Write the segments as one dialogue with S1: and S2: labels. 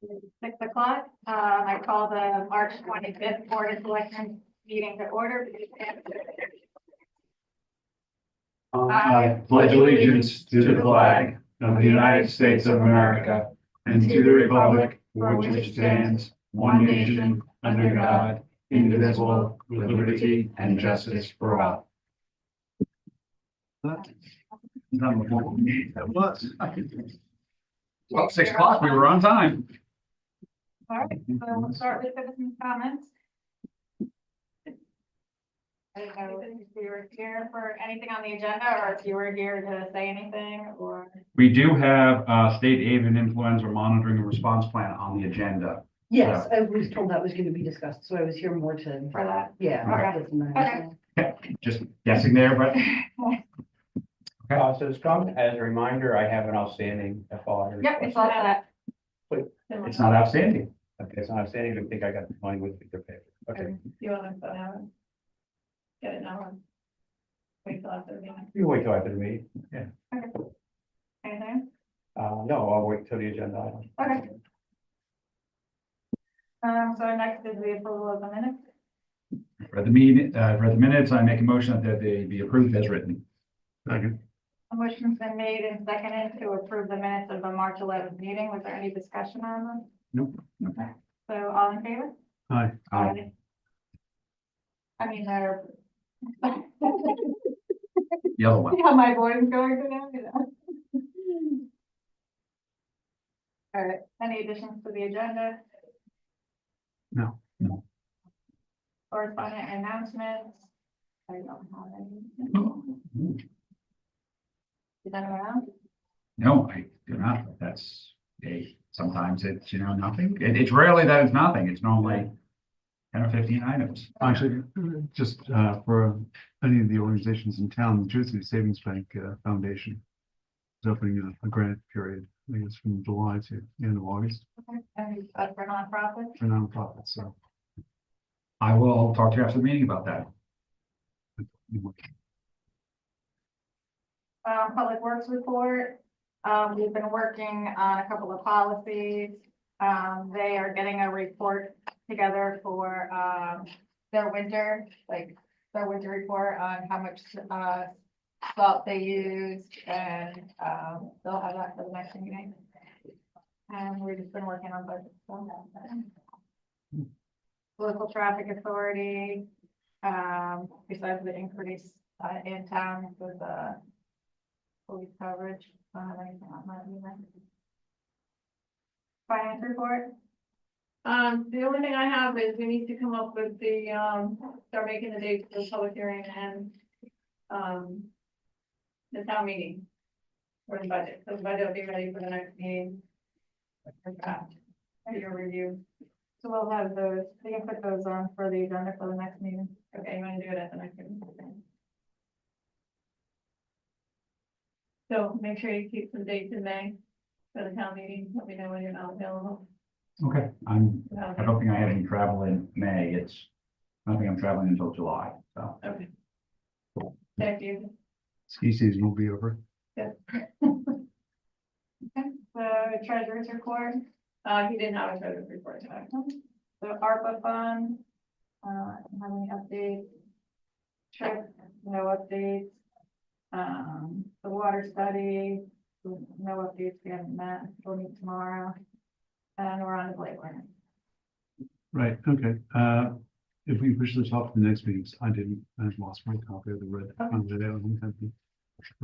S1: 6 o'clock. I call the March 25th Board of Selectmen meeting to order.
S2: I pledge allegiance to the flag of the United States of America and to the republic for which it stands, one nation, under God, indivisible, with liberty and justice for all.
S3: That was. Well, 6 o'clock, we were on time.
S1: All right, so we'll start with citizens' comments. I don't know if you were here for anything on the agenda, or if you were here to say anything, or.
S3: We do have state avian influenza monitoring and response plan on the agenda.
S4: Yes, I was told that was going to be discussed, so I was here more to,
S1: For that.
S4: yeah.
S1: Okay.
S4: get some information.
S3: Okay, just guessing there, but
S2: So Scott, as a reminder, I have an outstanding FR.
S1: Yep, it's all that.
S3: it's not outstanding.
S2: Okay, it's not outstanding, I think I got the money with the paper. Okay,
S1: You want to get it now? Wait till after the meeting.
S2: you wait till after the meeting.
S1: Anything?
S2: No, I'll wait till the agenda item.
S1: Okay. So next is the approval of the minutes.
S3: For the minutes, I make a motion that they be approved as written.
S2: Second.
S1: A motion's been made and seconded to approve the minutes of the March 11th meeting. Was there any discussion on them?
S3: Nope.
S1: Okay, so all in favor?
S2: Aye.
S3: Aye.
S1: I mean, they're.
S3: The other one.
S1: See how my voice is going to now, you know? All right, any additions to the agenda?
S2: No.
S1: Correspondent announcements? I don't have any. Is that around?
S3: No, I do not, but that's sometimes it's, nothing. It's rarely that it's nothing. It's normally 10 or 15 items.
S5: Actually, just for any of the organizations in town, the Jersey Savings Bank Foundation is opening a grant period, I guess from July to the end of August
S1: Okay, and for nonprofits?
S5: for nonprofits. So
S3: I will talk to you after the meeting about that.
S1: Public Works report. We've been working on a couple of policies. They are getting a report together for, their winter report on how much, salt they used, and, they'll have that for the next meeting. And we've just been working on budget stuff. Local traffic authority, besides the increase, in town with, police coverage, anything on that either. Finance report.
S6: The only thing I have is we need to come up with the, start making the dates for the public hearing and, the town meeting for the budget. So the budget will be ready for the next meeting. For your review.
S1: So we'll have those, we can put those on for the agenda for the next meeting.
S6: Okay, you want to do it at the next meeting? So make sure you keep some dates in May for the town meeting. Let me know when you're not available.
S3: Okay. I don't think I have any travel in May. I don't think I'm traveling until July, so.
S6: Okay. Thank you.
S5: Ski season will be over.
S1: Okay, so treasurer's report,
S6: He didn't have a treasurer's report today.
S1: the ARPA fund, I don't have any updates. Trip, no updates. The water study, no updates, we haven't met, we'll meet tomorrow. And we're on the blade burner.
S5: Right. Okay. If we push this off to the next meeting, I've lost my copy of the red highlighted. I don't have the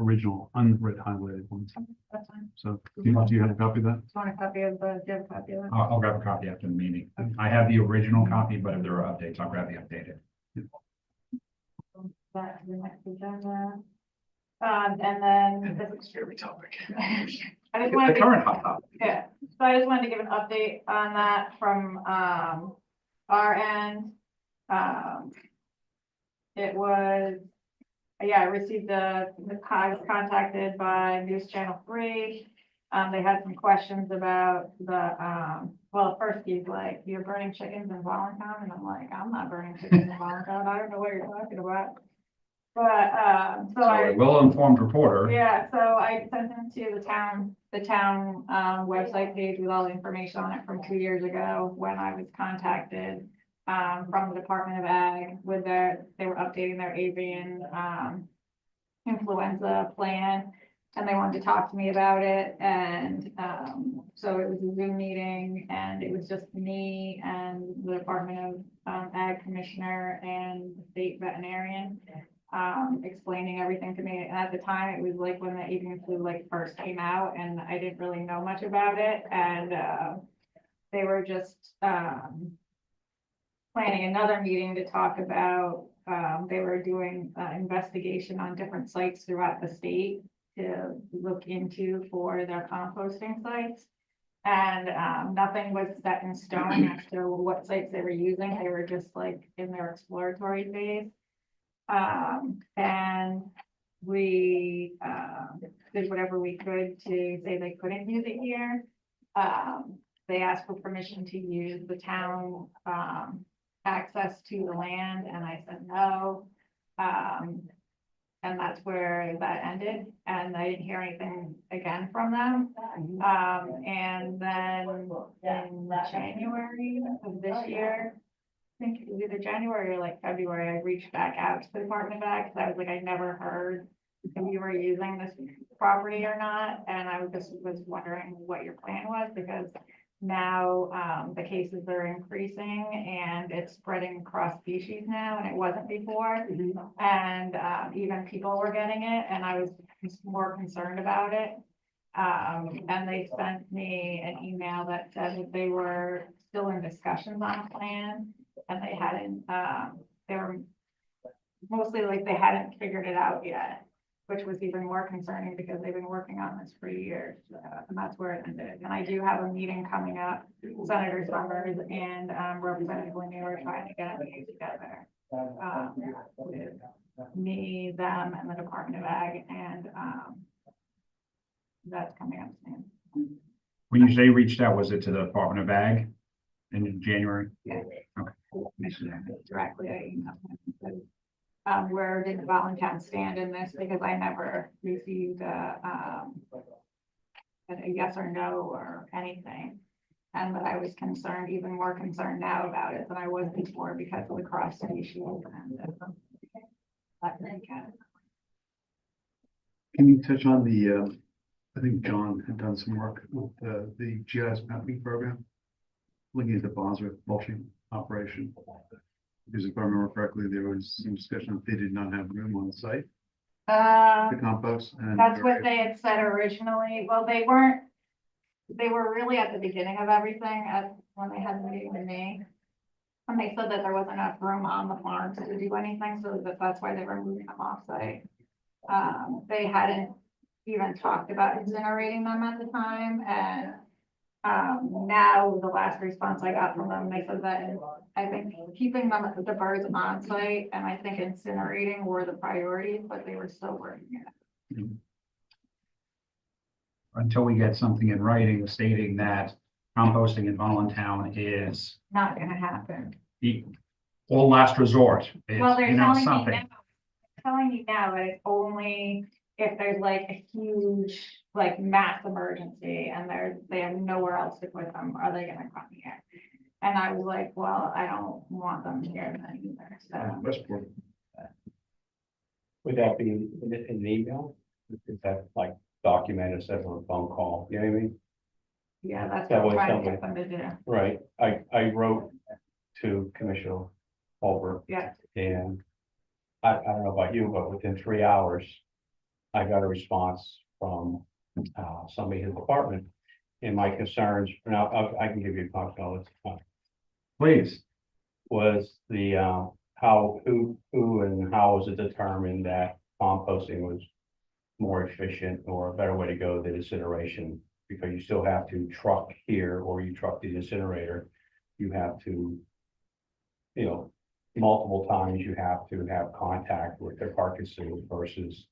S5: original unread highlighted ones.
S1: That's fine.
S5: So do you have a copy of that?
S1: Do you want a copy of the, do you have a copy of that?
S3: I'll grab a copy after the meeting. I have the original copy, but if there are updates, I'll grab the updated.
S1: That to the next agenda. And then.
S3: It's favorite topic.
S1: I just
S3: The
S1: wanted to,
S3: current hot topic.
S1: yeah, so I just wanted to give an update on that from, our end. It was, yeah, I received I was contacted by News Channel 3. They had some questions about the, well, first he's like, you're burning chickens in Voluntown, and I'm like, I'm not burning chickens in Voluntown, I don't know what you're talking about. But, so
S3: So a well-informed reporter.
S1: yeah, so I sent him to the town the town, website page with all the information on it from 2 years ago when I was contacted, from the Department of Ag with they were updating their avian, influenza plan. And they wanted to talk to me about it, and, so it was a Zoom meeting, and it was just me and the Department of, Ag Commissioner and the state veterinarian, explaining everything to me. And at the time, it was like when the avian flu like first came out, and I didn't really know much about it, and, they were just, planning another meeting to talk about, they were doing, investigation on different sites throughout the state to look into for their composting sites. And, nothing was set in stone as to what sites they were using. They were just like in their exploratory phase. And we, did whatever we could to say they couldn't use it here. They asked for permission to use the town, access to the land, and I said no. And that's where that ended, and I didn't hear anything again from them. And then in January of this year, I think it was either January or like February, I reached back out to the Department of Ag, because I was like, I never heard if you were using this property or not, and I was wondering what your plan was, because now, the cases are increasing and it's spreading across species now, and it wasn't before. And, even people were getting it, and I was more concerned about it. And they sent me an email that said that they were still in discussions on a plan, and they hadn't, they were mostly like they hadn't figured it out yet, which was even more concerning because they've been working on this for years, and that's where it ended. And I do have a meeting coming up, Senator Summers and, Representative Lanier are trying to get a meeting together, with me, them, and the Department of Ag, and, that's coming up soon.
S3: When you say reached out, was it to the Department of Ag in January?
S1: Yeah.
S3: Okay.
S1: Commissioner directly, I emailed him and said, where did Voluntown stand in this, because I never received a yes or no or anything. And that I was concerned, even more concerned now about it than I was before, because of the cross species and.
S5: Can you touch on the, I think John had done some work with the GIS mapping program, looking at the Bosworth mulching operation. Because if I remember correctly, there was some discussion that they did not have room on the site to compost. And
S1: That's what they had said originally. Well, they were really at the beginning of everything when they had the meeting with me. And they said that there wasn't enough room on the farm to do anything, so that's why they were moving them off site. They hadn't even talked about incinerating them at the time, and now the last response I got from them, they said that I think keeping them, the birds on site, and I think incinerating were the priorities, but they were still working it.
S3: Until we get something in writing stating that composting in Voluntown is
S1: Not gonna happen.
S3: the all last resort. It's,
S1: Well, they're
S3: you know,
S1: telling me
S3: something.
S1: now, telling me now that it's only if there's like a huge, like mass emergency and they have nowhere else to put them, are they gonna come here? And I was like, well, I don't want them here then either, so.
S5: Westport.
S2: Would that be in an email? Is that like documented, said on a phone call, you know what I mean?
S1: Yeah, that's
S2: That
S1: what
S2: was
S1: I'm trying to get them to do.
S2: Right, I wrote to Commissioner Holbrook,
S1: Yeah,
S2: and I don't know about you, but within 3 hours, I got a response from somebody in the department. And my concerns, now I can give you a copy of it,
S3: Please.
S2: was the who and how was it determined that composting was more efficient or a better way to go than incineration? Because you still have to truck here, or you truck the incinerator, you have to, you know, multiple times you have to have contact with their carcasses versus,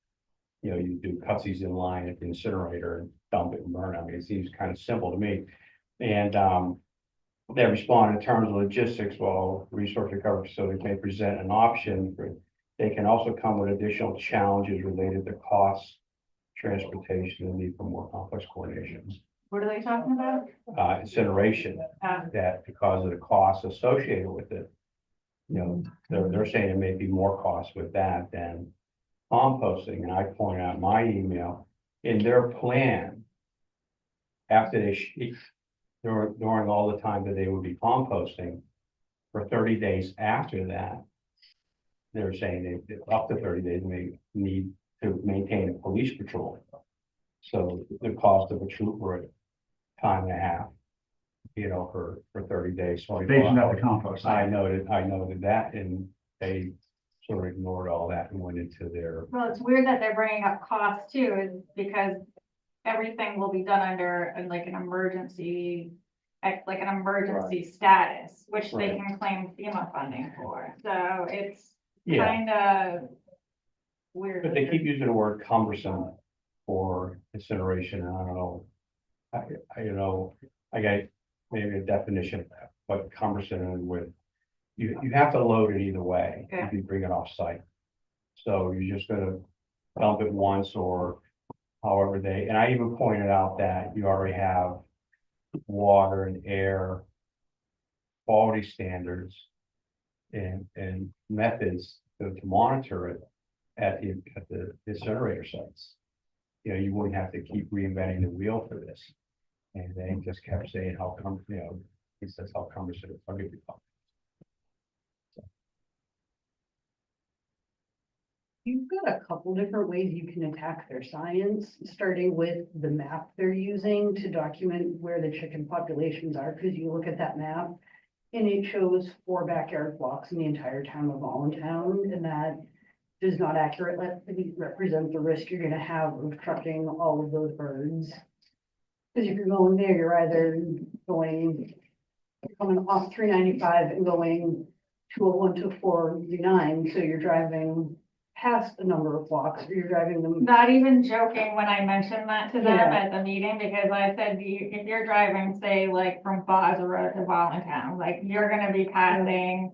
S2: you know, you do cutsies in line at the incinerator and dump it and burn it. I mean, it seems kind of simple to me. And they respond in terms of logistics. Well, resource recovery facilities may present an option for, they can also come with additional challenges related to costs transportation, and need for more complex coordinations.
S1: What are they talking about?
S2: Incineration, that because of the costs associated with it. You know, they're saying it may be more cost with that than composting, and I point out my email, in their plan. After during all the time that they would be composting, for 30 days after that. They're saying up to 30 days, may need to maintain a police patrol. So the cost of a trooper, time and a half, you know, for 30 days. So
S3: They should have the compost.
S2: I noted that, and they sort of ignored all that and went into their,
S1: Well, it's weird that they're bringing up costs too, is because everything will be done under like an emergency, status, which they
S2: Right.
S1: can claim FEMA funding for. So it's
S2: yeah,
S1: kind of weird.
S2: but they keep using the word cumbersome for incineration, and I don't know. I got maybe a definition of that, but cumbersome with, you have to load it either way
S1: Yeah.
S2: if you bring it off site. So you're just gonna dump it once or however and I even pointed out that you already have water and air quality standards and methods to monitor it at the incinerator sites. You know, you wouldn't have to keep reinventing the wheel for this. And they just kept saying how he says how cumbersome it's going to be.
S4: You've got a couple different ways you can attack their science, starting with the map they're using to document where the chicken populations are, because you look at that map and it shows 4 backyard flocks in the entire town of Allentown, and that does not accurately represent the risk you're gonna have of trucking all of those birds. Because if you're going there, you're either coming off 395 and going 201 to 409, so you're driving past a number of flocks, or you're driving them.
S1: Not even joking when I mentioned that to them
S4: Yeah.
S1: at the meeting, because I said, if you're driving, say, like from Bosra to Voluntown, like, you're gonna be passing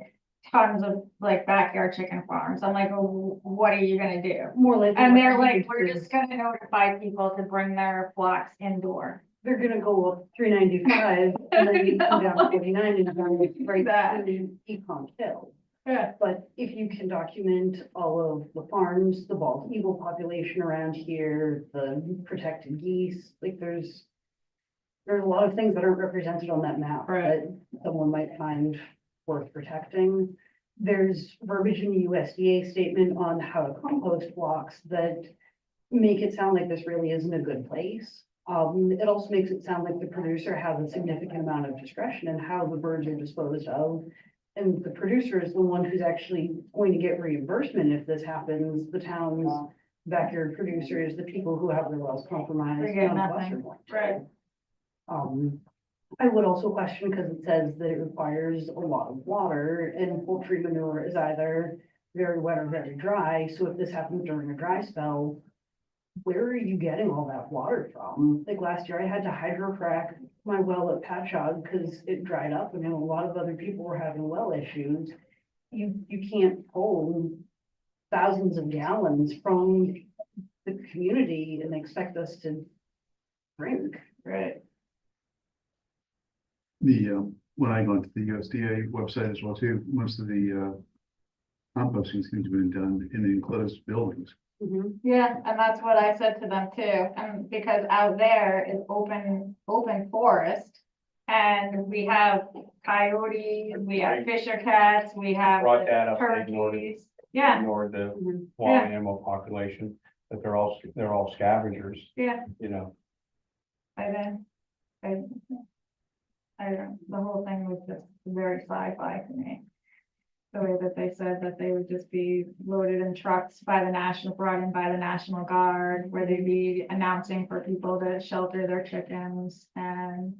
S1: tons of like backyard chicken farms. I'm like, well, what are you gonna do?
S4: More like.
S1: And they're like, we're just gonna notify people to bring their flocks indoor.
S4: They're gonna go up 395 and then you come down 49 and go right back to Econ Hill.
S1: Yeah.
S4: But if you can document all of the farms, the bald eagle population around here, the protected geese, like there's a lot of things that aren't represented on that map
S1: Right.
S4: that someone might find worth protecting. There's verbiage in the USDA statement on how to compost blocks that make it sound like this really isn't a good place. It also makes it sound like the producer has a significant amount of discretion in how the birds are disposed of. And the producer is the one who's actually going to get reimbursement if this happens. The town's backyard producers, the people who have their wells compromised.
S1: They get
S4: none of us
S1: nothing.
S4: are going to.
S1: Right.
S4: I would also question, because it says that it requires a lot of water, and poultry manure is either very wet or very dry. So if this happens during a dry spell, where are you getting all that water from? Like last year, I had to hydrofrack my well at Patchogue because it dried up, and then a lot of other people were having well issues. You can't pull thousands of gallons from the community and expect us to drink.
S1: Right.
S5: When I go into the USDA website as well too, most of the composting seems to have been done in the enclosed buildings.
S1: Yeah, and that's what I said to them too, and because out there is open forest. And we have coyotes, we have fisher cats, we have
S2: Brought that up, they ignored it.
S1: turkeys. Yeah,
S2: Ignored the
S4: Mhm.
S2: wild animal population, but they're all scavengers,
S1: yeah,
S2: you know.
S1: I don't, the whole thing was just very sci-fi to me. The way that they said that they would just be loaded in trucks brought in by the National Guard, where they'd be announcing for people to shelter their chickens, and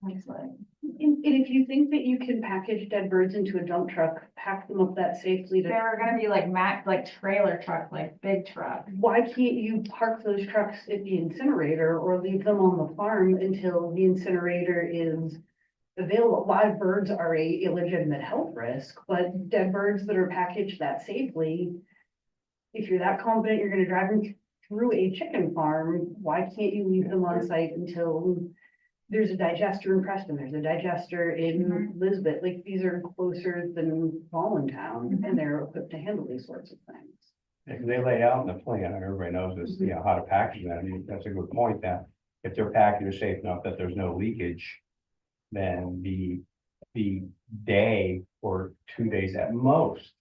S1: I was like,
S4: And if you think that you can package dead birds into a dump truck, pack them up that safely
S1: they
S4: to,
S1: were gonna be like trailer truck, like big truck.
S4: why can't you park those trucks at the incinerator or leave them on the farm until the incinerator is available? Live birds are a illegitimate health risk, but dead birds that are packaged that safely, if you're that confident you're gonna drive them through a chicken farm, why can't you leave them on site until there's a digester in Preston, there's a digester in Lisbeth, like these are closer than Allentown, and they're equipped to handle these sorts of things.
S2: If they lay out in the plan, and everybody knows this, you know, how to package that, I mean, that's a good point, that if their package is safe enough that there's no leakage, then the day or 2 days at most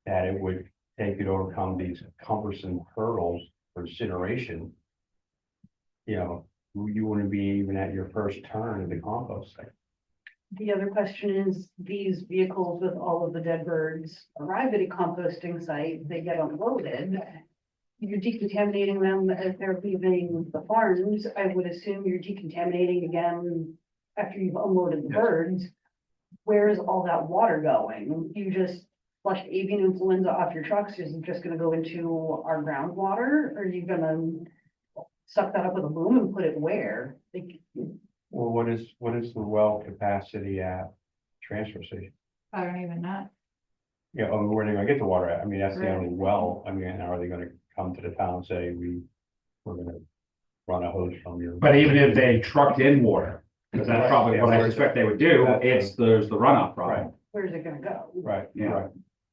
S2: that it would take you to overcome these cumbersome hurdles for incineration, you know, you wouldn't be even at your first turn of the compost site.
S4: The other question is, these vehicles with all of the dead birds arrive at a composting site, they get unloaded. You're decontaminating them as they're leaving the farms. I would assume you're decontaminating again after you've unloaded the
S5: Yes.
S4: birds. Where is all that water going? You just flushed avian influenza off your trucks, is it just gonna go into our groundwater? Are you gonna suck that up with a boom and put it where? Like,
S2: Well, what is the well capacity at transfer station?
S1: I don't even know.
S2: Yeah, I mean, where are they gonna get the water at? I mean, that's the
S1: Right.
S2: only well, I mean, are they gonna come to the town and say, we're gonna run a hose from your?
S3: But even if they trucked in water, because that's probably what I suspect they would do, there's the runoff problem.
S4: where's it gonna go?
S2: Right,
S3: Yeah.
S2: right.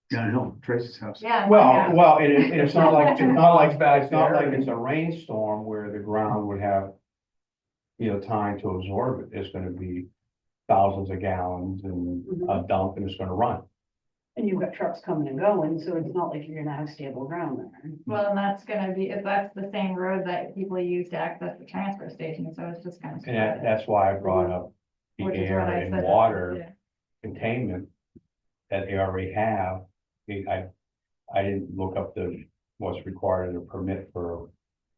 S5: Down Hill, Tracy's house.
S1: Yeah.
S2: Well, and it's not like, it's not like it's a rainstorm where the ground would have, you know, time to absorb it. It's gonna be thousands of gallons and a dump and it's gonna run.
S4: And you've got trucks coming and going, so it's not like you're gonna have stable ground there.
S1: Well, and that's gonna be, if that's the same road that people use to access the transfer station, so it's just kind of.
S2: And that's why I brought up the
S1: Which is
S2: air
S1: what I
S2: and
S1: said,
S2: water
S1: yeah.
S2: containment that they already have. I didn't look up what's required in a permit for a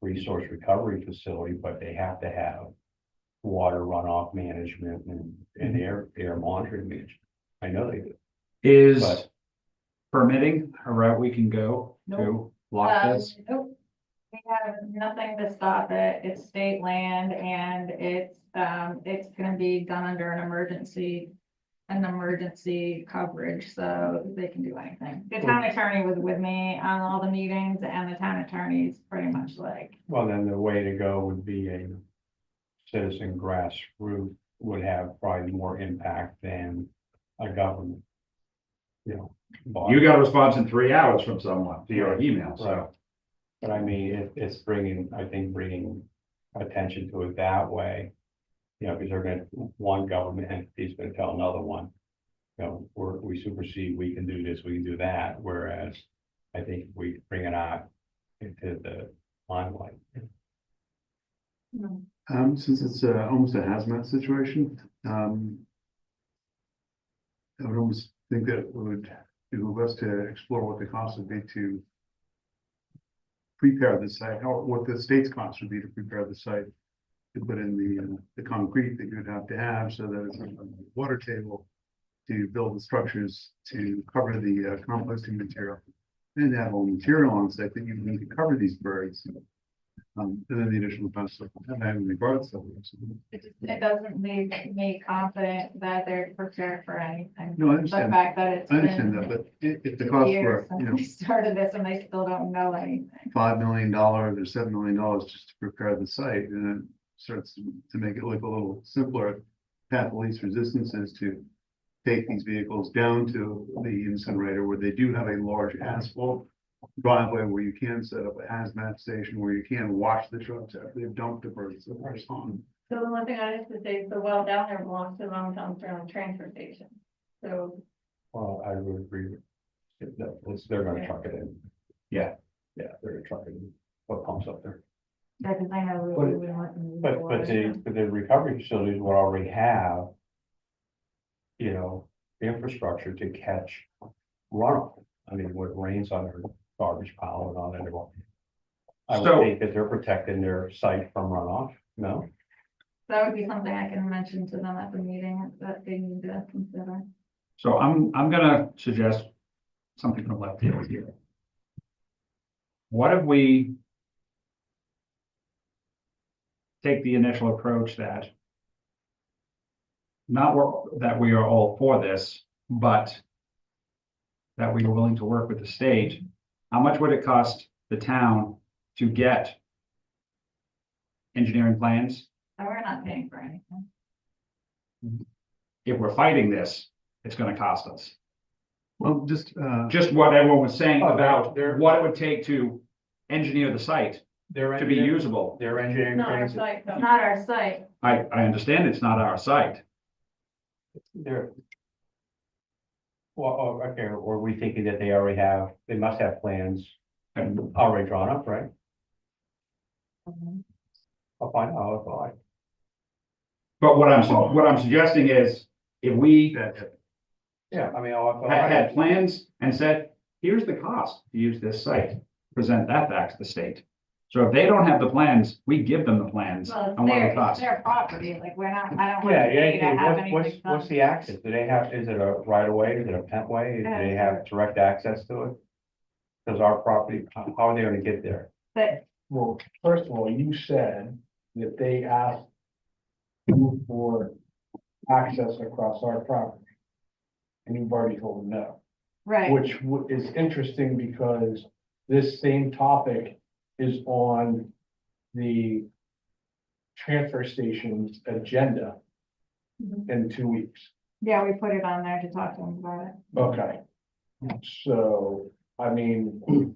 S2: resource recovery facility, but they have to have water runoff management and air monitoring management. I know they do.
S3: Is
S2: But-
S3: permitting a route we can go to block this?
S1: Nope. We have nothing to stop it. It's state land and it's gonna be done under an emergency coverage, so they can do anything. The town attorney was with me on all the meetings and the town attorney's pretty much like,
S2: Well, then the way to go would be a citizen grassroots would have probably more impact than a government. You know. body.
S3: You got a response in 3 hours from someone to your email,
S2: Right.
S3: so.
S2: But I mean, it's bringing attention to it that way. You know, because one government entity is gonna tell another one, you know, we supersede, we can do this, we can do that, whereas I think if we bring it out into the limelight.
S5: Since it's almost a hazmat situation, I would almost think that it would behoove us to explore what the cost would be to prepare the site, or what the state's cost would be to prepare the site, to put in the concrete that you'd have to have so that it's on the water table, to build the structures to cover the composting material, and to have all the material on site that you need to cover these birds. And then the additional cost of having the guard stuff.
S1: it doesn't leave me confident that they're prepared for anything.
S5: No, I
S1: The
S5: understand.
S1: fact that it's
S5: I understand
S1: been
S5: that, but if the cost
S1: years
S5: were,
S1: since we started this and they still don't know anything.
S5: $5 million or $7 million just to prepare the site, and it starts to make it look a little simpler. Path of least resistance is to take these vehicles down to the incinerator where they do have a large asphalt driveway where you can set up a hazmat station, where you can wash the trucks after they've dumped the birds that are on.
S6: So the one thing I used to say, the well down there belongs to the Allentown transfer station. So,
S2: Well, I would agree with that. They're gonna truck it in. Yeah, they're gonna truck it in. What pumps up there?
S1: Yeah, because I know we would want them to use
S2: But
S1: water.
S2: the recovery facilities will already have, you know, infrastructure to catch runoff. I mean, what rains on their garbage pile and on it. I would
S3: So-
S2: think that they're protecting their site from runoff, no?
S1: That would be something I can mention to them at the meeting that they need to consider.
S3: So I'm gonna suggest something from left field here. What if we take the initial approach that that we are all for this, but that we are willing to work with the state? How much would it cost the town to get engineering plans.
S1: So we're not paying for anything.
S3: If we're fighting this, it's gonna cost us.
S5: Well,
S3: Just what everyone was saying
S2: Oh,
S3: about
S2: they're-
S3: what it would take to engineer the site
S2: Their
S3: to be
S2: engineering,
S3: usable.
S2: their engineering
S6: Not our
S2: plans,
S6: site, though.
S1: Not our site.
S3: I understand it's not our site.
S7: They're. Well, oh, okay, or we thinking that they already have, they must have plans already drawn up, right? I'll find out, I'll find.
S3: But what I'm suggesting is, if we
S7: Yeah, I mean, I'll.
S3: had plans and said, here's the cost to use this site, present that back to the state. So if they don't have the plans, we give them the plans
S1: Well, it's
S3: on what it
S1: their, it's
S3: costs.
S1: their property, like, we're not, I don't want
S7: Yeah,
S1: to pay to have
S7: what's,
S1: anything
S7: what's
S1: done.
S7: the access? Do they have, is it a right of way? Is it a pent way? Do they have direct access to it? Does our property, how are they gonna get there?
S1: But,
S2: well, first of all, you said that they asked you for access across our property. And you've already told them no,
S1: right,
S2: which is interesting because this same topic is on the transfer station's agenda in 2 weeks.
S1: yeah, we put it on there to talk to them about it.
S2: Okay. So, I mean,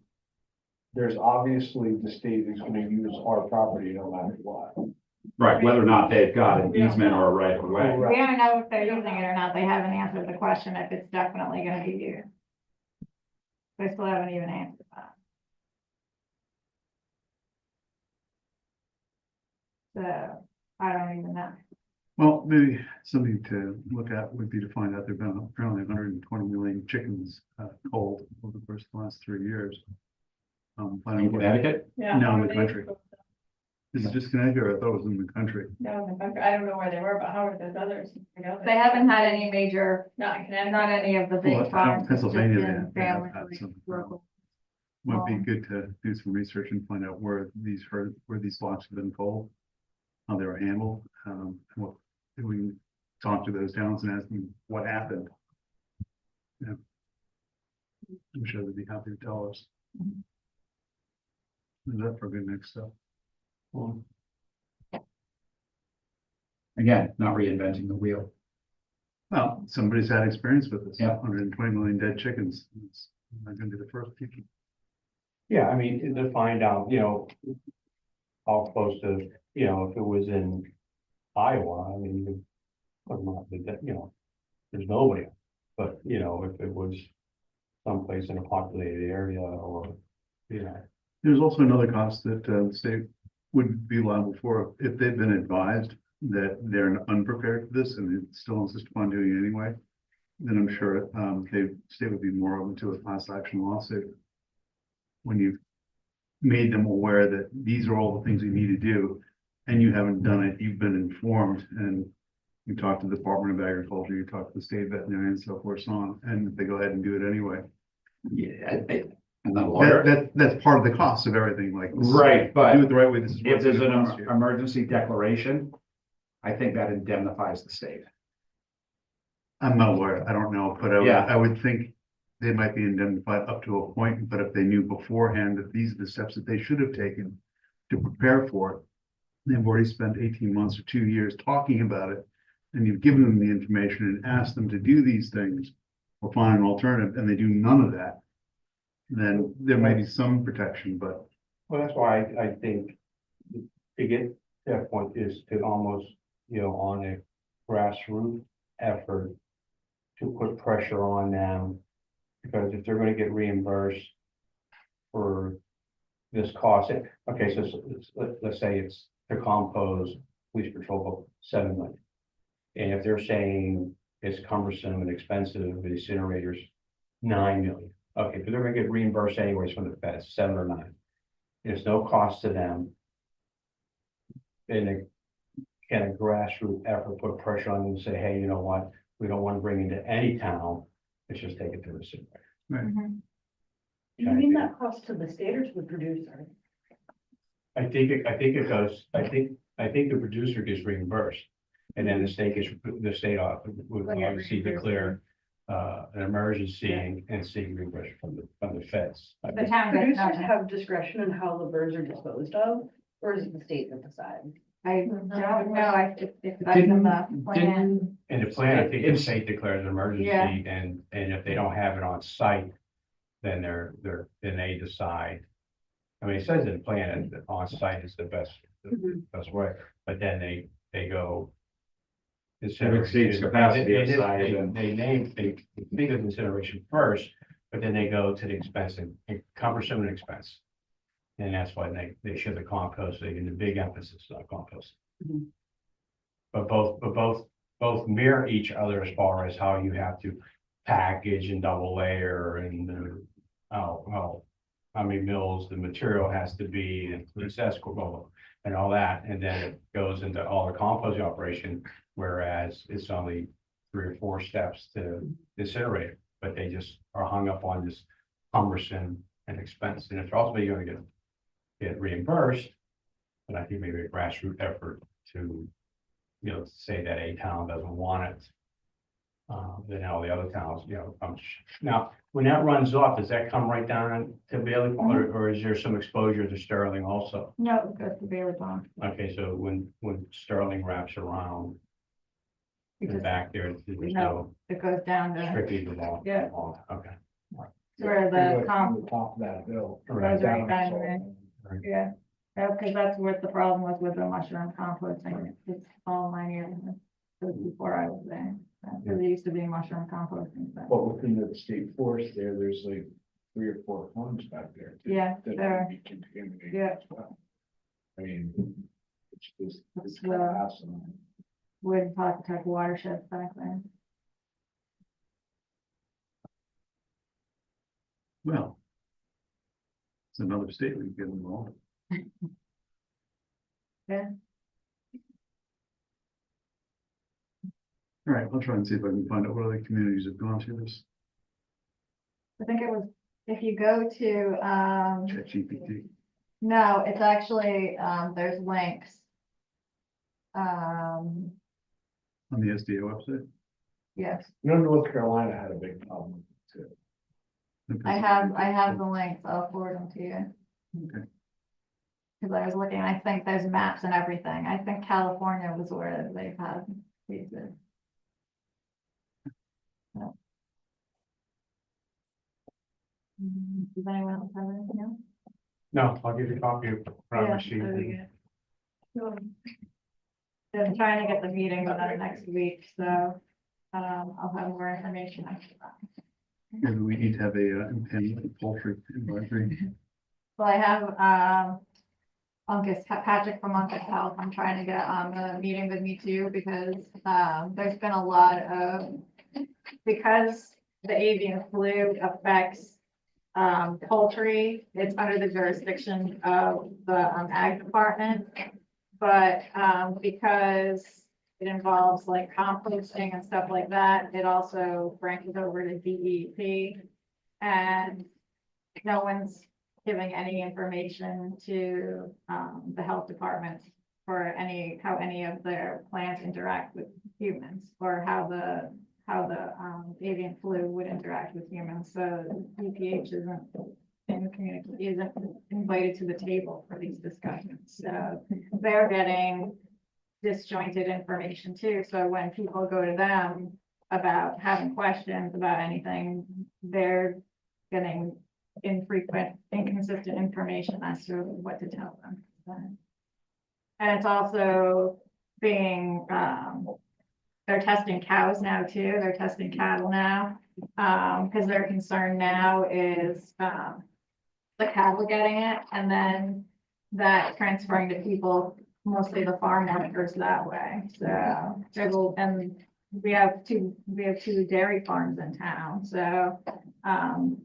S2: there's obviously the state is gonna use our property no matter what.
S3: Right, whether or not they've got an easement or a right of way.
S1: We don't know if they're using it or not, they haven't answered the question if it's definitely gonna be used. They still haven't even answered that. So, I don't even know.
S5: well, maybe something to look at would be to find out there've been apparently 120 million chickens culled over the course of the last 3 years.
S3: In Connecticut,
S6: Yeah.
S5: No, in
S6: how
S5: the
S6: are they
S5: country.
S6: supposed to-
S5: Is it just Connecticut or I thought it was in the country?
S6: No, in the country. I don't know where they were, but how are those others?
S1: They haven't had any major,
S6: Not in Connecticut.
S1: not any of the
S5: Well,
S1: big
S5: I know
S1: farms. it's just
S5: Pennsylvania,
S1: been
S5: they have
S1: family,
S5: had
S1: like,
S5: some.
S1: local.
S5: Might be good to do some research and find out where these blocks have been culled, how they were handled, what, if we can talk to those towns and ask them what happened. Yeah. I'm sure they'd be happy to tell us. Is that for good next step?
S3: again, not reinventing the wheel.
S5: Well, somebody's had experience with this,
S3: Yeah.
S5: 120 million dead chickens. It's not gonna be the first people.
S7: Yeah, I mean, to find out, you know, how close to, you know, if it was in Iowa, I mean, you could not, you know, there's nobody. But, you know, if it was someplace in a populated area or, you know,
S5: There's also another cost that the state would be liable for if they've been advised that they're unprepared for this and they still insist upon doing it anyway. Then I'm sure the state would be more open to a class action lawsuit. When you've made them aware that these are all the things you need to do and you haven't done it, you've been informed and you talk to the Department of Agriculture, you talk to the state veterinarian and so forth, so on, and they go ahead and do it anyway.
S3: Yeah, I'm not a lawyer.
S5: That's part of the cost of everything, like. this is-
S3: Right, but
S5: Do it the right way, this is.
S3: if
S5: what's
S3: there's
S5: gonna
S3: an
S5: cost you.
S3: emergency declaration, I think that indemnifies the state.
S5: I'm not a lawyer, I don't know, but
S3: Yeah.
S5: I would think they might be indemnified up to a point, but if they knew beforehand that these are the steps that they should have taken to prepare for it, they've already spent 18 months or 2 years talking about it, and you've given them the information and asked them to do these things or find an alternative, and they do none of that, then there may be some protection, but
S7: well, that's why I think to get to that point is to almost, you know, on a grassroots effort to put pressure on them. Because if they're gonna get reimbursed for this cost, okay, so let's say it's the compost, police patrol, book, 7 million. And if they're saying it's cumbersome and expensive, the incinerators, 9 million. Okay, but they're gonna get reimbursed anyways from the feds, 7 or 9. There's no cost to them. And can a grassroots effort put pressure on them and say, hey, you know what, we don't want to bring into any town, let's just take it to the incinerator.
S1: Mhm.
S4: Do you mean that cost to the state or to the producer?
S7: I think it goes, I think the producer gets reimbursed. And then the state would
S1: Like
S7: obviously
S1: every
S7: declare an emergency and seek reimbursement from the feds.
S1: The town gets
S4: Producers
S1: nothing.
S4: have discretion in how the birds are disposed of, or is it the state that decides?
S1: I don't know if that's in the plan.
S7: In the plan, I think the state declares an emergency
S1: Yeah.
S7: and if they don't have it on site, then then they decide. I mean, it says in the plan that on site is the best way, but then they go.
S2: exceeds capacity of site and-
S7: They think of consideration first, but then they go to the expense and cumbersome expense. And that's why they show the composting and the big emphasis on composting.
S4: Mhm.
S7: But both mirror each other as far as how you have to package and double layer and how many mils the material has to be and police escrow and all that. And then it goes into all the composting operation, whereas it's only 3 or 4 steps to incinerate it. But they just are hung up on this cumbersome and expense. And it's ultimately going to get reimbursed. But I think maybe a grassroots effort to, say that a town doesn't want it. Then all the other towns, now, when that runs off, does that come right down to Bailey Pond, or is there some exposure to Sterling also?
S1: No, it goes to Bailey Pond.
S7: Okay, so when Sterling wraps around the
S1: Because
S7: back there, there's
S1: No.
S7: no
S1: it goes down to
S7: strictly the law.
S1: Yeah.
S7: Okay.
S1: where the comp,
S2: Top of that bill.
S1: goes right
S7: Right.
S1: down there.
S7: Right.
S1: Yeah. Because that's what the problem was with the mushroom composting. It's all my area. It was before I was there. Because it used to be mushroom composting. So.
S2: But within the state forest there's like 3 or 4 farms back there.
S1: Yeah,
S2: That
S1: there.
S2: would be contaminated
S1: Yeah.
S2: as well. I mean, it's just, it's
S1: It's,
S2: fascinating.
S1: Wood Pawcatuck watershed back there.
S5: Well. It's another state we can get involved.
S1: Yeah.
S5: All right, I'll try and see if I can find out what other communities have gone through this.
S1: I think it was, if you go to,
S5: ChatGPT.
S1: no, it's actually, there's links.
S5: On the SDA website.
S1: Yes,
S2: North Carolina had a big problem with it too.
S1: I have the links. I'll forward them to you.
S5: Okay.
S1: Because I was looking, I think there's maps and everything. I think California was where they've had cases. So. Does anyone else have anything else?
S7: No, I'll give you a copy of what I
S1: Yeah,
S7: received.
S1: that'd be good. I'm trying to get the meeting done next week, so, I'll have more information after that.
S5: Maybe we need to have a impediment poultry advisory.
S1: Well, I have, Uncas, Patrick from Uncas Health, I'm trying to get on the meeting with me too, because, there's been a lot of, because the avian flu affects, poultry, it's under the jurisdiction of the, ag department. But, because it involves like composting and stuff like that, it also branches over to DEP. And no one's giving any information to the health department for how any of their plants interact with humans, or how the avian flu would interact with humans. So EPH isn't invited to the table for these discussions. So they're getting disjointed information too. So when people go to them about having questions about anything, they're getting infrequent, inconsistent information as to what to tell them. And it's also being, they're testing cows now too. They're testing cattle now. Because their concern now is, the cattle getting it, and then that transferring to people, mostly the farm workers that way. So, and we have two dairy farms in town, so,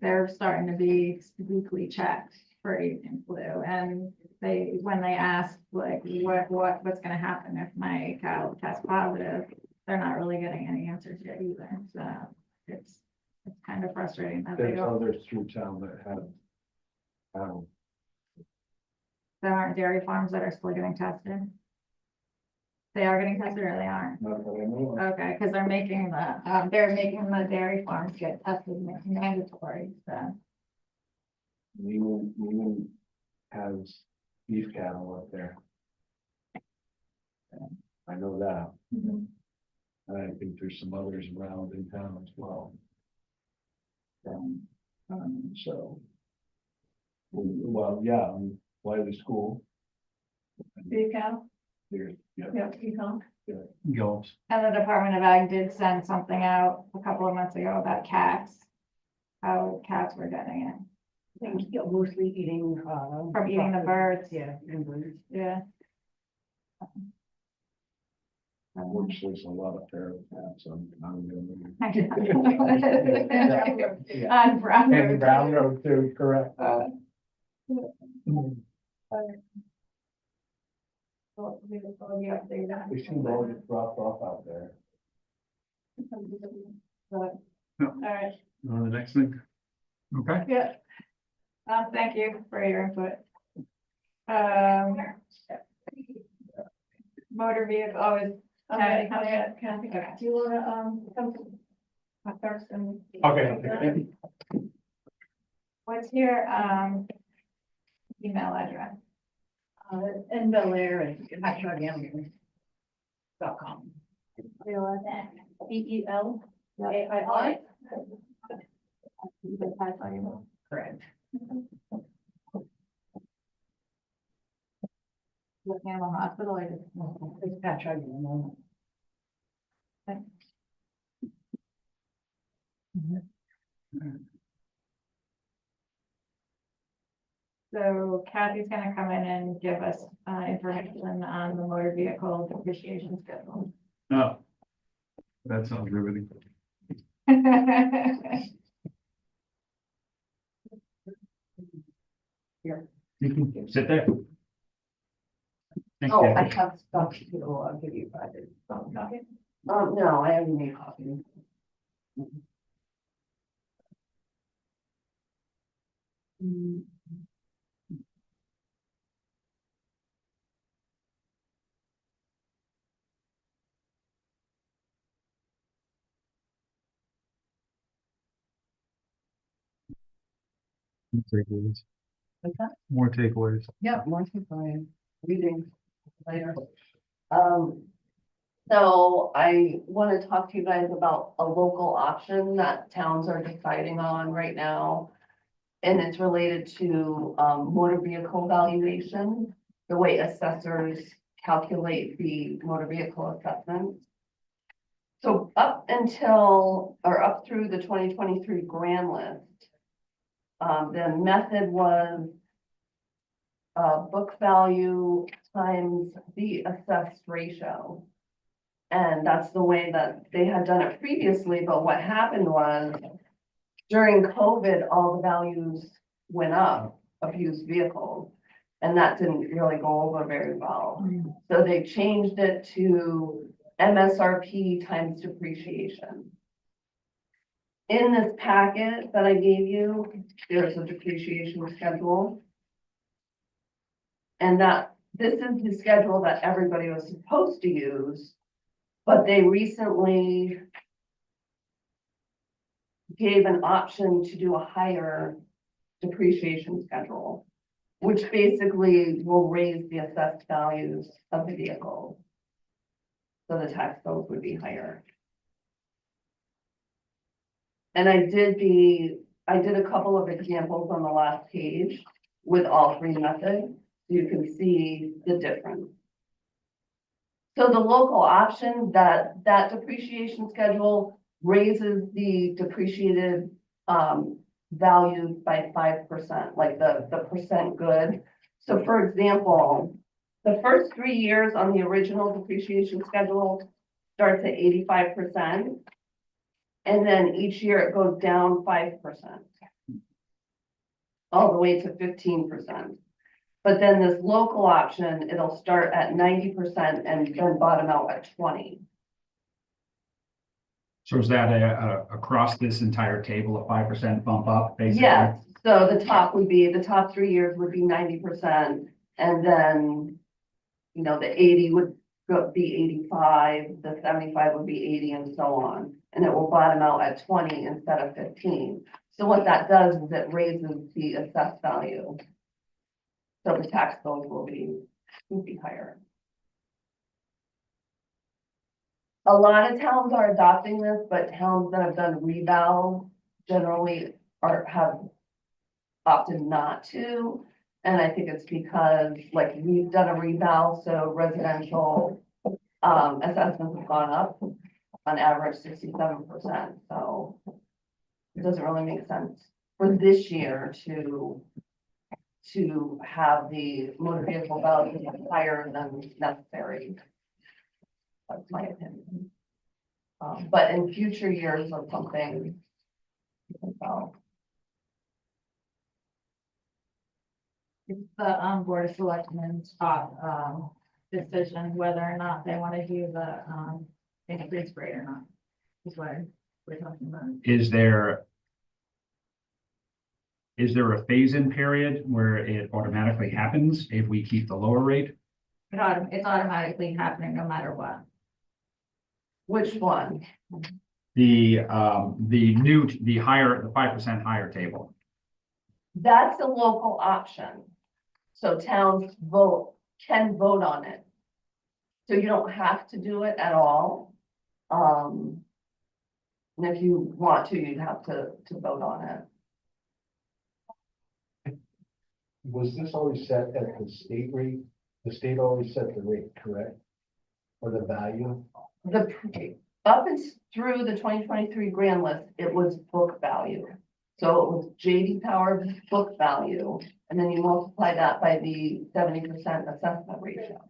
S1: they're starting to be weekly checked for avian flu. And when they ask like, what's gonna happen if my cow tests positive, they're not really getting any answers yet either. So it's kind of frustrating that they
S2: There's
S1: don't.
S2: others through town that have.
S1: There aren't dairy farms that are still getting tested. They are getting tested or they aren't?
S2: Not that I know of.
S1: Okay, because they're making the dairy farms get tested mandatory, so.
S2: Newman has beef cattle up there. I know that. And I think there's some others around in town as well. So. Well, yeah, Wiley School.
S6: Beef cow,
S2: There's, yeah.
S6: yeah, beef cow.
S5: Gulls.
S1: And the Department of Ag did send something out a couple of months ago about cats. How cats were getting it,
S4: I think, yeah, mostly eating,
S1: from eating the birds,
S4: Yeah, eating birds.
S1: yeah.
S2: Which there's a lot of feral cats on.
S1: On Brown Road.
S2: And Brown Road too, correct. We see those dropped off out there.
S1: All right,
S5: On the next thing,
S3: Okay.
S1: yeah. Thank you for your input. Motor vehicle, always,
S6: Kathy, do you wanna, come up first and?
S2: Okay.
S1: what's your, email address?
S4: And Bel Air and patchoganic.com.
S6: BELAIR.
S4: Correct.
S1: Looking at the hospital, I just.
S4: It's patchoganic.
S1: So Kathy's gonna come in and give us, information on the motor vehicle depreciation schedule.
S5: oh. That sounds riveting.
S3: You can sit there. Thanks,
S4: Oh, I
S3: Kathy.
S4: have stuff to, I'll give you Friday. No, I haven't made coffee.
S5: Takeaways.
S4: What's that?
S5: More takeaways.
S4: Yeah, more Brian, reading later. So I want to talk to you guys about a local option that towns are deciding on right now. And it's related to, motor vehicle valuation, the way assessors calculate the motor vehicle assessment. So up through the 2023 grand list, the method was book value times the assessed ratio. And that's the way that they had done it previously, but what happened was during COVID, all the values went up of used vehicles. And that didn't really go over very well. So they changed it to MSRP times depreciation. In this packet that I gave you, there's a depreciation schedule. And this is the schedule that everybody was supposed to use, but they recently gave an option to do a higher depreciation schedule, which basically will raise the assessed values of the vehicle. So the tax bills would be higher. And I did a couple of examples on the last page with all three methods. You can see the difference. So the local option, that depreciation schedule raises the depreciated value by 5%, like the percent good. So for example, the first 3 years on the original depreciation schedule starts at 85%. And then each year it goes down 5%. All the way to 15%. But then this local option, it'll start at 90% and then bottom out at 20.
S3: So is that across this entire table, a 5% bump up, basically?
S4: Yes, so the top 3 years would be 90%, and then, the 80 would
S8: be 85, the 75 would be 80 and so on. And it will bottom out at 20 instead of 15. So what that does is it raises the assessed value. So the tax bills will be higher. A lot of towns are adopting this, but towns that have done reval generally have opted not to. And I think it's because, like, we've done a reval, so residential assessments have gone up on average 67%. So it doesn't really make sense for this year to have the motor vehicle value higher than necessary. That's my opinion. But in future years or something. So,
S1: It's the Board of Selectmen's decision whether or not they want to do the increase rate or not. Is what we're talking about.
S3: Is there a phase-in period where it automatically happens if we keep the lower rate?
S1: It's automatically happening no matter what.
S8: which one?
S3: The 5% higher table.
S8: That's a local option. So towns can vote on it. So you don't have to do it at all. And if you want to, you'd have to vote on it.
S7: Was this always set at the state rate? The state always set the rate, correct? Or the value?
S8: Up and through the 2023 grand list, it was book value. So it was JD Power book value, and then you multiply that by the 70% assessment ratio.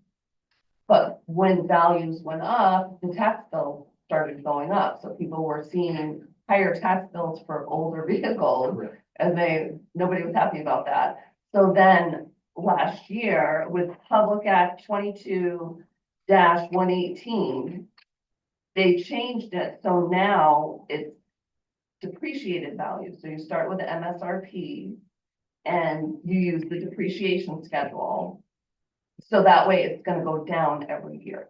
S8: But when values went up, the tax bill started going up. So people were seeing higher tax bills for older vehicles, and nobody was happy about that. So then last year with Public Act 22-118, they changed it. So now it's depreciated value. So you start with the MSRP and you use the depreciation schedule. So that way it's going to go down every year.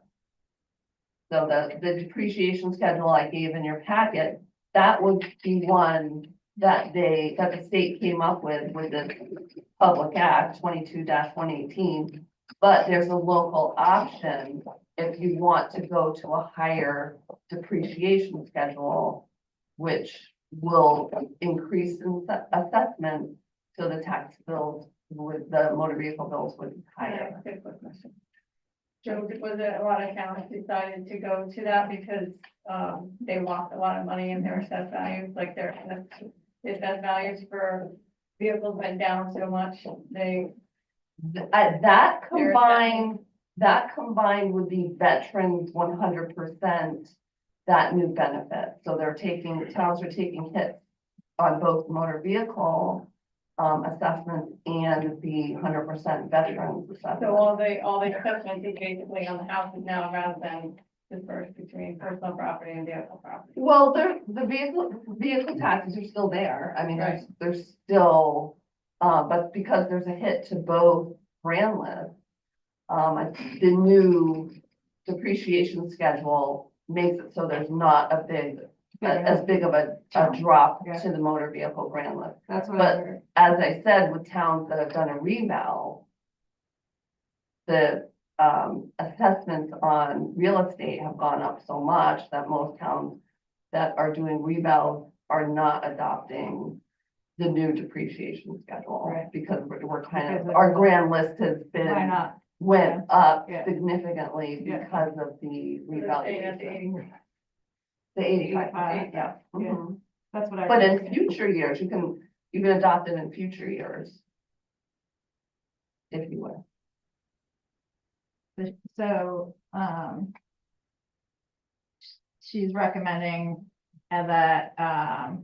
S8: So the depreciation schedule I gave in your packet, that was the one that the state came up with the Public Act 22-118. But there's a local option if you want to go to a higher depreciation schedule, which will increase in assessment, so the tax bills with the motor vehicle bills would be higher.
S6: Good question. Joe, was it a lot of towns decided to go to that because they lost a lot of money in their assessed values, like their assessed values for vehicles went down so much,
S8: That combined with the veterans 100%, that new benefit. So towns are taking hits on both motor vehicle assessments and the 100% veterans assessment.
S6: so all the assessments is basically on the houses now rather than dispersed between personal property and vehicle property.
S8: Well, the vehicle taxes are still there. I mean,
S6: Right.
S8: there's still, but because there's a hit to both brand lists, the new depreciation schedule makes it so there's not as big of a drop
S1: Yeah.
S8: to the motor vehicle grand list.
S1: That's what I
S8: But
S1: heard.
S8: as I said, with towns that have done a reval, the assessments on real estate have gone up so much that most towns that are doing revals are not adopting the new depreciation schedule.
S1: Right.
S8: Because we're kind
S1: Because
S8: of,
S1: of
S8: our
S1: the-
S8: grand list has
S1: Why
S8: been,
S1: not?
S8: went up
S1: Yeah.
S8: significantly
S1: Yeah.
S8: because of the revaluation. The 85%, yeah.
S1: Yeah.
S8: Mhm.
S1: That's what I.
S8: But
S1: heard.
S8: in future years, you can adopt it in future years. If you would.
S1: So, she's recommending that,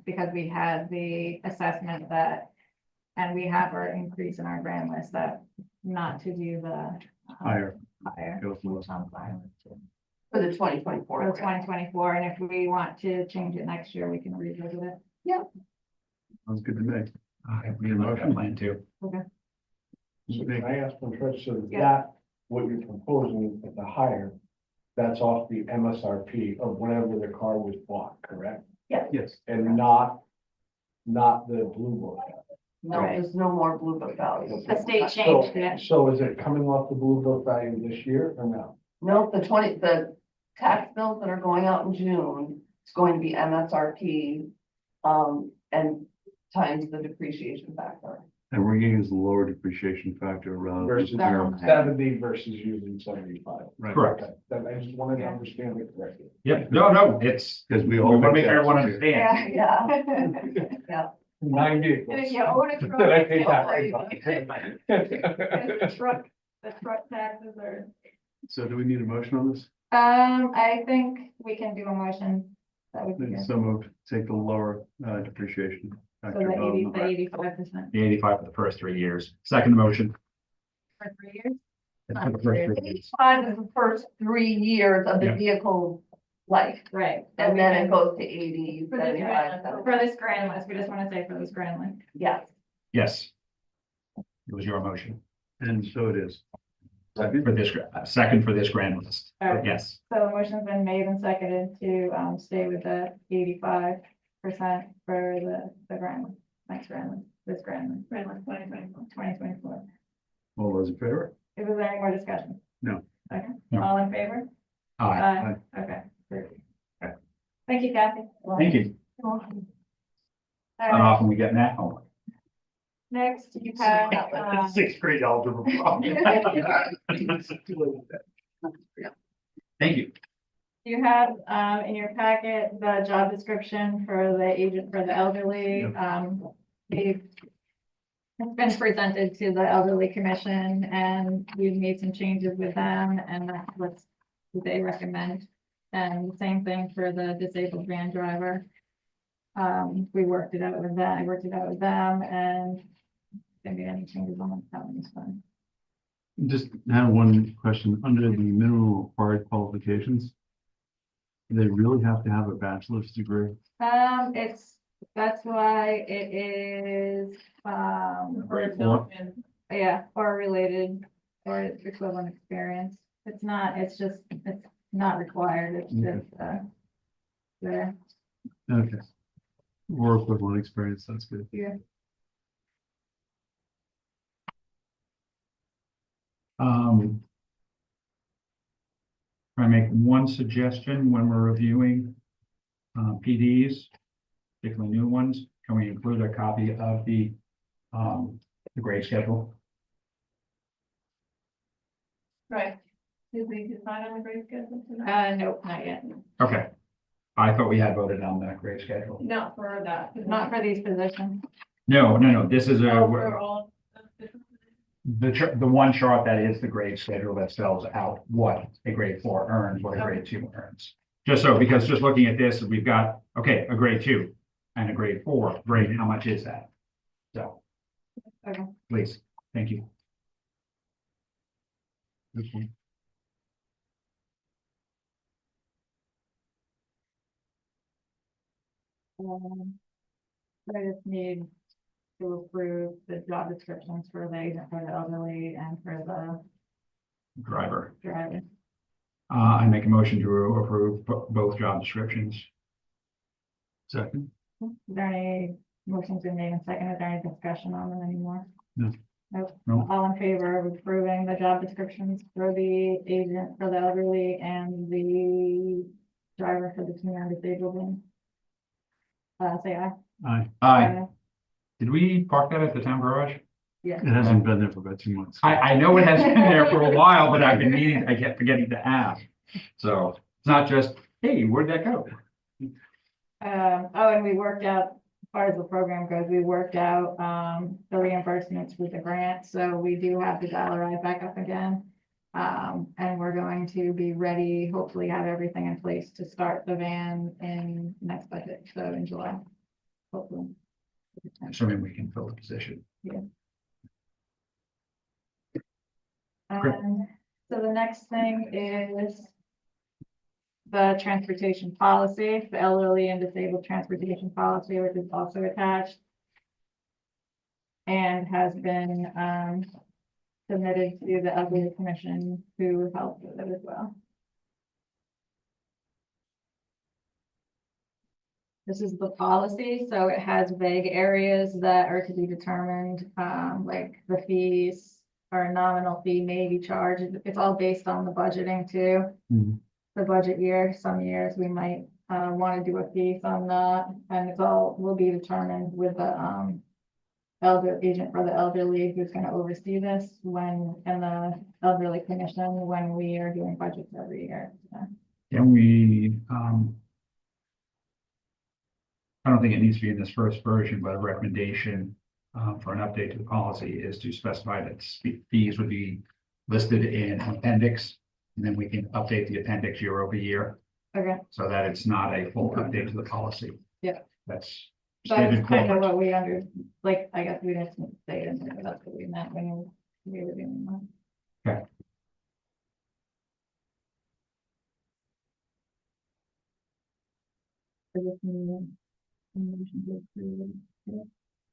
S1: because we had the assessment and we have our increase in our grand list, that not to do the
S5: Higher.
S1: higher.
S5: Go for it.
S8: For the 2024.
S1: For 2024, and if we want to change it next year, we can revisit it.
S5: Sounds good to me.
S3: We have a plan too.
S7: So can I ask one question? So
S1: Yeah.
S7: that, what you're proposing at the higher, that's off the MSRP of whenever the car was bought, correct?
S5: Yes.
S7: And not the blue book.
S8: No, there's no more blue book value.
S1: The state
S7: So,
S1: changed it.
S7: so is it coming off the blue book value this year or no?
S8: No, the tax bills that are going out in June, it's going to be MSRP, and times the depreciation factor.
S5: And we're getting the lower depreciation factor rather
S7: Versus
S5: than.
S7: 70 versus using 75.
S5: Right.
S3: Correct.
S7: Okay, then I just wanted to understand it correctly.
S3: Yep, no, it's,
S5: Because we
S3: we
S5: all.
S3: want to make
S5: think
S3: everyone
S5: that's-
S3: understand.
S8: Yeah.
S7: 9 vehicles.
S1: And if you own a truck,
S7: Did I
S1: it's
S7: take
S1: still
S7: that
S1: free.
S7: right?
S1: The truck taxes are.
S5: So do we need a motion on this?
S1: I think we can do a motion. That would be good.
S5: So moved, take the lower depreciation.
S1: So
S5: factor
S1: the
S5: above
S1: 85%.
S3: The 85 for the first 3 years. Second motion.
S1: For 3 years?
S3: For the first 3 years.
S8: 85 is the first 3 years of the
S3: Yeah.
S8: vehicle life,
S1: Right.
S8: and then it goes to 80,
S1: For this
S8: 75.
S1: For this grand list, we just want to say for this grand list.
S8: Yes.
S3: Yes. It was your motion.
S5: And so it is.
S3: For this, second for this grand list.
S1: Okay.
S3: Yes.
S1: So the motion's been made and seconded to, stay with the 85% for the grand list, next grand list, this grand list.
S6: Grand list 2024.
S1: 2024.
S5: All those in favor?
S1: Is there any more discussion?
S5: No.
S1: Okay,
S3: No.
S1: all in favor?
S3: Aye.
S1: Okay. Perfect. Okay. Thank you, Kathy.
S3: Thank you.
S1: All
S3: Not
S1: right,
S3: often we get that homework.
S1: next you have,
S3: Sixth grade algebra problem. Thank you.
S1: you have, in your packet, the job description for the agent for the elderly. It's been presented to the elderly commission and we've made some changes with them and that's what they recommend. And the same thing for the disabled van driver. We worked it out with that, I worked it out with them and didn't get any changes on that one this time.
S5: Just had one question, under the minimum required qualifications. Do they really have to have a bachelor's degree?
S1: That's why it is,
S3: Grade
S6: No,
S3: 4.
S1: yeah, or related or equivalent experience. It's not, it's not required, it's
S5: Okay.
S1: just, there.
S5: Okay. Or equivalent experience, that's good.
S1: Yeah.
S3: I make one suggestion when we're reviewing PDs, particularly new ones. Can we include a copy of the grade schedule?
S6: Right. Did we decide on the grade schedule tonight?
S1: Nope, not yet.
S3: Okay. I thought we had voted on that grade schedule.
S6: Not for that.
S1: Not for these positions.
S3: No, this is
S6: Oh, for all.
S3: the one chart that is the grade schedule that spells out what a grade 4 earns, what a grade 2 earns. Just so, because just looking at this, we've got, okay, a grade 2 and a grade 4, great, how much is that? So.
S1: Okay.
S3: Please, thank you.
S5: This one.
S1: I just need to approve the job descriptions for the agent for the elderly and for the
S3: Driver.
S1: driver.
S3: I make a motion to approve both job descriptions.
S5: Second?
S1: Is there any motions been made and second? Is there any discussion on them anymore?
S5: No.
S1: Nope.
S3: No.
S1: All in favor of approving the job descriptions for the agent for the elderly and the driver for the senior and disabled one? Say aye.
S5: Aye.
S3: Aye. Did we park that at the town garage?
S1: Yeah.
S5: It hasn't been there for about 2 months.
S3: I know it has been there for a while, but I've been meaning, I kept forgetting to ask. So it's not just, hey, where'd that go?
S1: And we worked out, as far as the program goes, we worked out, the reimbursements with the grant, so we do have the dollar back up again. And we're going to be ready, hopefully have everything in place to start the van in next budget, so in July. Hopefully.
S3: Assuming we can fill the position. Great.
S1: So the next thing is the transportation policy, the elderly and disabled transportation policy, which is also attached. And has been, submitted to the elderly commission who helped with it as well. This is the policy, so it has vague areas that are to be determined, like the fees or nominal fee may be charged. It's all based on the budgeting too.
S3: Mhm.
S1: The budget year, some years we might, want to do a fee, some not, and it's all will be determined with the, elder agent for the elderly who's gonna oversee this when, and the elderly commission when we are doing budgets every year. So.
S3: Can we, I don't think it needs to be in this first version, but a recommendation for an update to the policy is to specify that fees would be listed in appendix. And then we can update the appendix year over year,
S1: Okay,
S3: so that it's not a full update to the policy.
S1: Yeah.
S3: That's
S1: that's
S3: stated
S1: kind of
S3: corporate.
S1: what we like, I guess we didn't say it in there, but that's what we meant when we were doing that.
S3: Okay.
S1: For this meeting, motion to approve.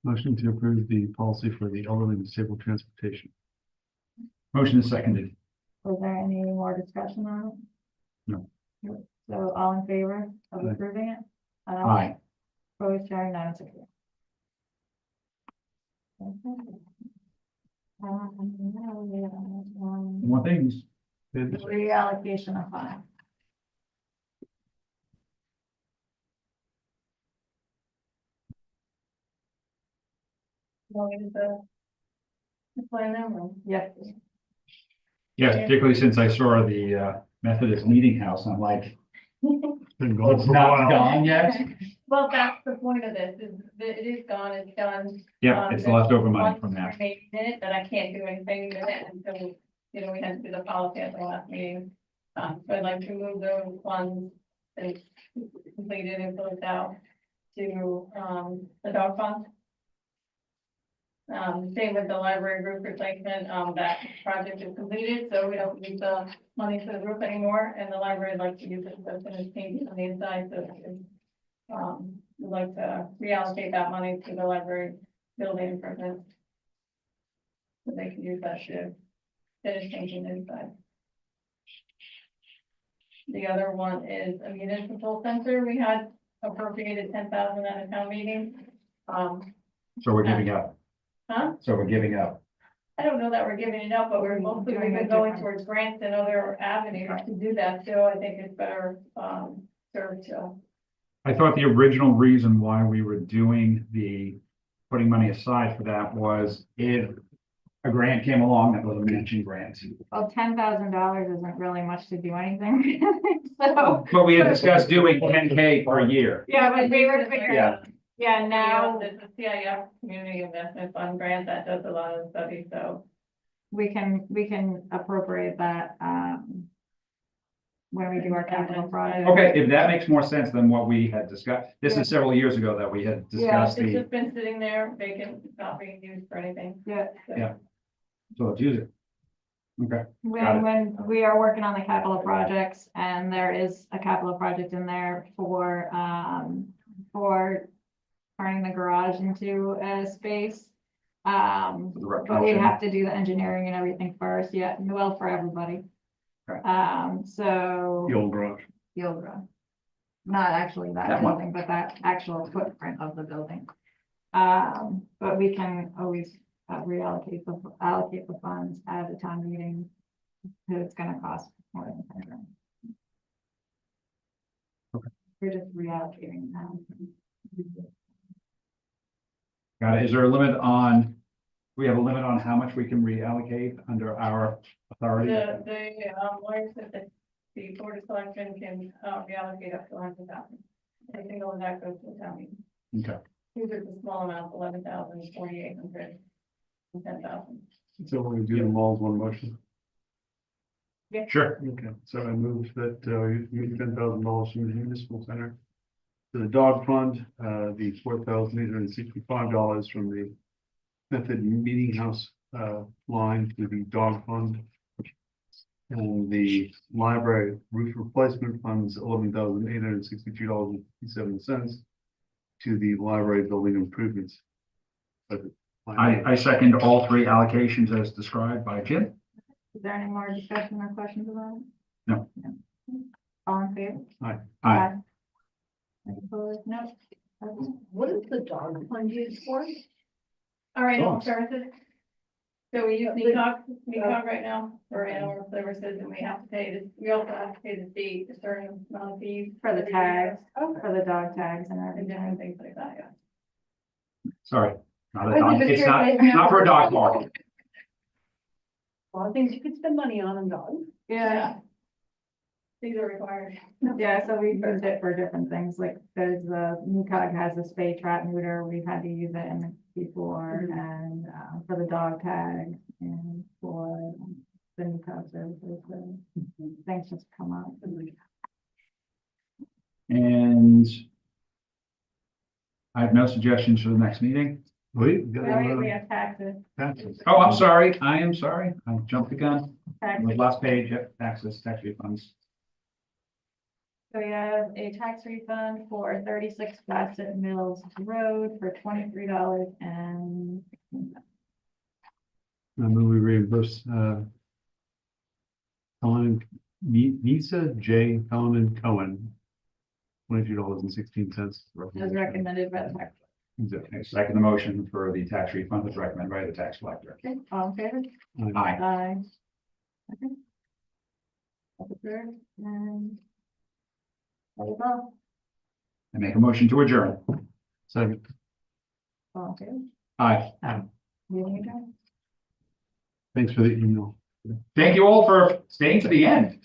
S5: Motion to approve the policy for the elderly and disabled transportation.
S3: Motion is seconded.
S1: Was there any more discussion on it?
S3: No.
S1: So all in favor of
S5: Aye.
S1: approving it?
S3: Aye.
S1: Opposed, carried, 9-0. Okay. Now we have,
S3: More things.
S1: reallocation of funds.
S6: Want me to explain them or?
S1: Yes.
S3: Yes, particularly since I saw the Methodist Meeting House, I'm like,
S5: Been
S3: well, it's not gone yet.
S6: Well, that's the point of this, is that it is gone, it's done.
S3: Yeah, it's the leftover money from that.
S6: Remaining in it, that I can't do anything with it until, you know, we had to do the policy at the last meeting. So I'd like to move those funds and completed and closed out to, the dog fund. Same with the library roof replacement, that project is completed, so we don't need the money for the roof anymore, and the library would like to use it, so it's gonna change on the inside, so. We'd like to reallocate that money to the library building improvements. So they can use that to finish changing the inside. The other one is a municipal center, we had appropriated 10,000 at a town meeting.
S3: So we're giving up.
S6: Huh?
S3: So we're giving up.
S6: I don't know that we're giving it up, but we're mostly, we've been going towards grants and other avenues to do that, so I think it's better, served to.
S3: I thought the original reason why we were doing putting money aside for that was if a grant came along that was a matching grant.
S1: Well, $10,000 isn't really much to do anything. So,
S3: But we had discussed doing 10K per year.
S1: yeah, but we were figuring,
S3: Yeah.
S1: yeah, now
S6: There's the CIF Community Investment Fund grant that does a lot of study, so.
S1: we can appropriate that, when we do our capital project.
S3: Okay, if that makes more sense than what we had discussed, this is several years ago that we had
S1: Yeah,
S3: discussed
S6: It's
S3: the,
S6: just been sitting there vacant, not being used for anything.
S1: Yeah,
S6: So-
S3: Yeah. so let's use it. Okay, Got it.
S1: when we are working on the capital projects, and there is a capital project in there for turning the garage into a space.
S3: For the
S1: But we
S3: recreation.
S1: have to do the engineering and everything first, yeah, well, for everybody.
S3: Okay.
S1: So.
S5: The old garage.
S1: The old garage. Not actually that
S3: That one.
S1: building, but that actual footprint of the building. But we can always allocate the funds at a town meeting. Because it's gonna cost more than 10 grand.
S3: Okay.
S1: We're just reallocating now.
S3: Got it. Is there a limit on, we have a limit on how much we can reallocate under our authority?
S6: The lawyer said that the board of selection can reallocate up to 100,000. Anything over that goes to the town meeting.
S3: Okay,
S6: These are the small amounts, 11,000, 4,800, and 10,000.
S5: So we're gonna do them all as one motion.
S3: sure.
S5: Okay, so I move that we move $10,000 from the municipal center to the dog fund, the $4,865 from the Method Meeting House line to the dog fund. And the library roof replacement funds, $11,862.57 to the library building improvements. budget.
S3: I second all three allocations as described by Jim.
S1: Is there any more discussion or questions about it?
S3: No.
S1: All in favor?
S3: Aye.
S1: Any opposed? No. Okay.
S4: What is the dog fund used for?
S6: Our animal
S3: Dogs.
S6: services. So we use NECOG right now for animal services, and we have to pay this, we also have to pay the state a certain amount of fees.
S1: For the
S6: every year,
S1: tags, for the dog tags and
S6: And
S1: everything.
S6: different things like that, yeah.
S3: Sorry. Not a
S1: I
S3: dog,
S1: think
S3: it's
S1: it's
S3: not,
S1: your thing.
S3: not for a dog park.
S4: A lot of things you could spend money on dogs.
S1: Yeah,
S6: These are required.
S1: yeah, so we used it for different things, like there's NECOG has a spay trap neuter, we've had to use it in before, and, for the dog tags and for the NECOG services, so things just come up.
S3: And I have no suggestions for the next meeting.
S5: Wait, we got,
S1: Right, we have taxes,
S5: taxes.
S3: Oh, I'm sorry. I am sorry. I jumped the gun.
S1: taxes.
S3: The last page, yep, taxes, tax refunds.
S1: So we have a tax refund for 36 Bassett Mills Road for $23 and
S5: I move we reimburse, Nisa J. Cullen and Cohen, $22.16.
S1: as recommended by the tax.
S3: Okay, second the motion for the tax refund as recommended by the tax collector.
S1: Okay, all in favor?
S3: Aye.
S1: Aye. Okay. That's good, and there you go.
S3: I make a motion to adjourn.
S5: Second.
S1: All in favor?
S3: Aye.
S1: Meeting adjourned.
S5: Thanks for the email.
S3: Thank you all for staying to the end.